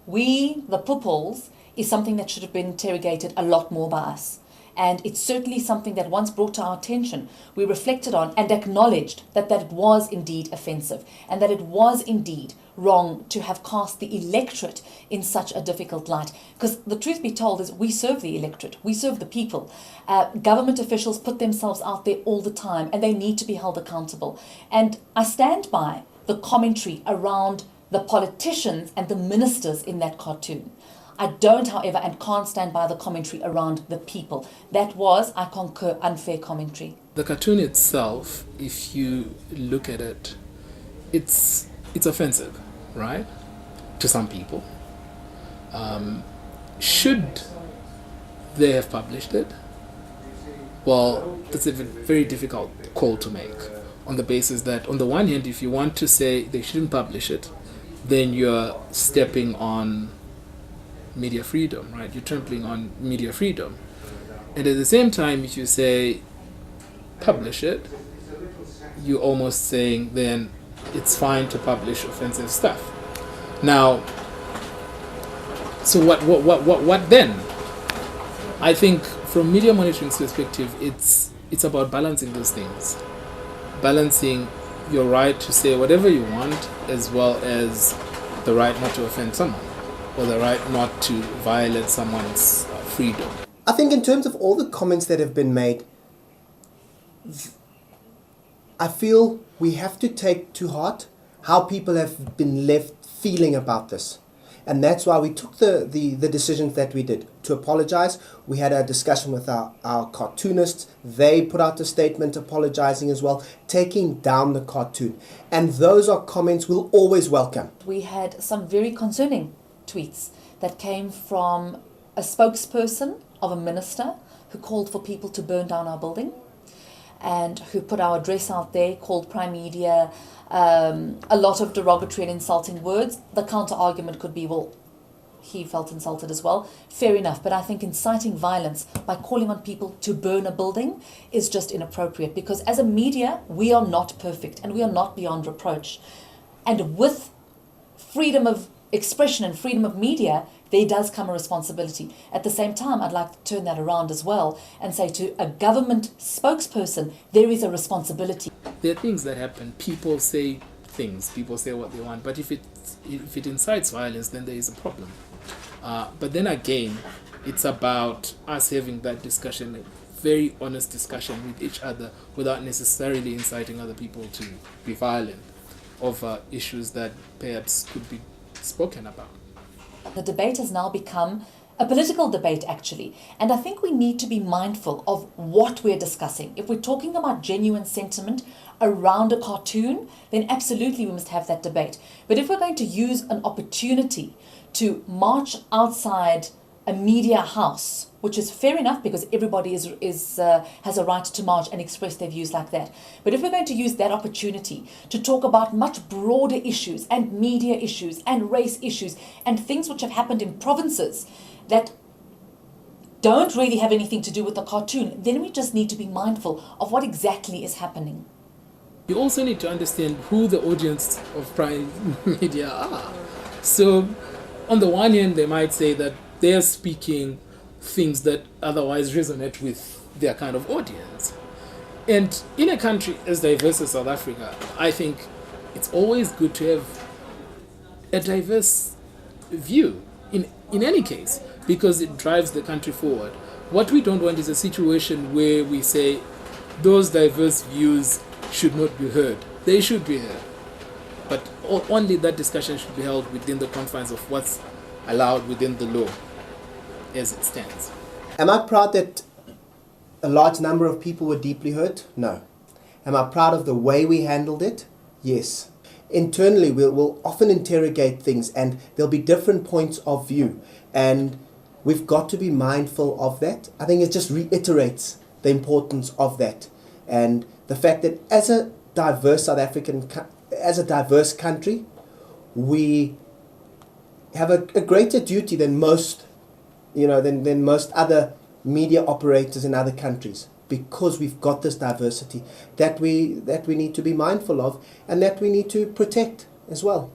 We, the pupils, is something that should have been interrogated a lot more by us. And it's certainly something that once brought to our attention, we reflected on and acknowledged that it was indeed offensive and that it was indeed wrong to have cast the electorate in such a difficult light. Because the truth be told is we serve the electorate, we serve the people. Government officials put themselves out there all the time and they need to be held accountable. And I stand by the commentary around the politicians and the ministers in that cartoon. I don't, however, and can't stand by the commentary around the people. That was, I concur, unfair commentary. The cartoon itself, if you look at it, it's offensive, right? To some people. Should they have published it? Well, that's a very difficult call to make on the basis that, on the one hand, if you want to say they shouldn't publish it, then you're stepping on media freedom, right? You're trampling on media freedom. And at the same time, if you say publish it, you're almost saying then it's fine to publish offensive stuff. Now, so what then? I think from media monitoring's perspective, it's about balancing those things. Balancing your right to say whatever you want as well as the right not to offend someone, or the right not to violate someone's freedom. I think in terms of all the comments that have been made, I feel we have to take to heart how people have been left feeling about this. And that's why we took the decisions that we did to apologize. We had a discussion with our cartoonists. They put out a statement apologizing as well, taking down the cartoon. And those are comments we'll always welcome. We had some very concerning tweets that came from a spokesperson of a minister who called for people to burn down our building and who put our address out there, called Primedia, a lot of derogatory and insulting words. The counter argument could be, well, he felt insulted as well. Fair enough, but I think inciting violence by calling on people to burn a building is just inappropriate, because as a media, we are not perfect and we are not beyond reproach. And with freedom of expression and freedom of media, there does come a responsibility. At the same time, I'd like to turn that around as well and say to a government spokesperson, there is a responsibility. There are things that happen. People say things. People say what they want. But if it incites violence, then there is a problem. But then again, it's about us having that discussion, a very honest discussion with each other, without necessarily inciting other people to be violent over issues that perhaps could be spoken about. The debate has now become a political debate, actually. And I think we need to be mindful of what we're discussing. If we're talking about genuine sentiment around a cartoon, then absolutely we must have that debate. But if we're going to use an opportunity to march outside a media house, which is fair enough because everybody has a right to march and express their views like that. But if we're going to use that opportunity to talk about much broader issues and media issues and race issues and things which have happened in provinces that don't really have anything to do with the cartoon, then we just need to be mindful of what exactly is happening. You also need to understand who the audience of Primedia are. So on the one hand, they might say that they're speaking things that otherwise resonate with their kind of audience. And in a country as diverse as South Africa, I think it's always good to have a diverse view in any case, because it drives the country forward. What we don't want is a situation where we say those diverse views should not be heard. They should be heard. But only that discussion should be held within the confines of what's allowed within the law as it stands. Am I proud that a large number of people were deeply hurt? No. Am I proud of the way we handled it? Yes. Internally, we'll often interrogate things and there'll be different points of view. And we've got to be mindful of that. I think it just reiterates the importance of that. And the fact that as a diverse as a diverse country, we have a greater duty than most than most other media operators in other countries, because we've got this diversity that we need to be mindful of and that we need to protect as well.